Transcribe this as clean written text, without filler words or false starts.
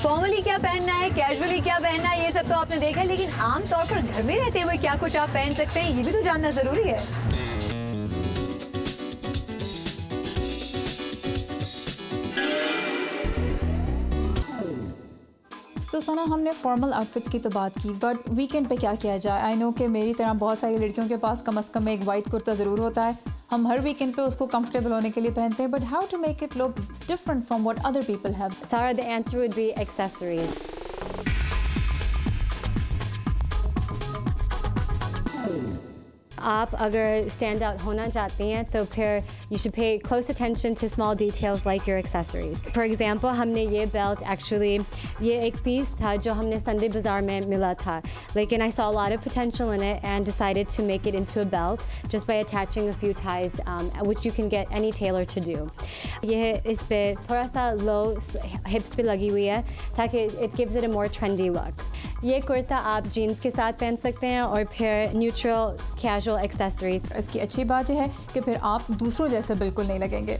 Formally क्या पहनना है, कैजुअली क्या पहनना है, ये सब तो आपने देखा है, लेकिन आम तौर पर घर में रहते हुए क्या कुछ आप पहन सकते हैं, ये भी तो जानना जरूरी है। तो सना, हमने फॉर्मल आउटफिट्स की तो बात की, बट वीकेंड पे क्या किया जाए? आई नो कि मेरी तरह बहुत सारी लड़कियों के पास कम से कम एक वाइट कुर्ता ज़रूर होता है। हम हर वीकेंड पे उसको कंफर्टेबल होने के लिए पहनते हैं, but how to make it look different from what other people have? Sarah, the answer would be accessories. आप अगर स्टैंड आउट होना चाहती हैं तो फिर you should pay close attention to small details like your accessories. For example, हमने ये belt actually ये एक पीस था जो हमने संडे बाज़ार में मिला था, लेकिन I saw a lot of potential in it and decided to make it into a belt just by attaching a few ties, which you can get any tailor to do. ये इस पे थोड़ा सा low hips पे लगी हुई है ताकि it gives it a more trendy look. ये कुर्ता आप जीन्स के साथ पहन सकते हैं और फिर न्यूट्रल कैजुअल एक्सेसरीज। इसकी अच्छी बात यह है कि फिर आप दूसरों जैसे बिल्कुल नहीं लगेंगे।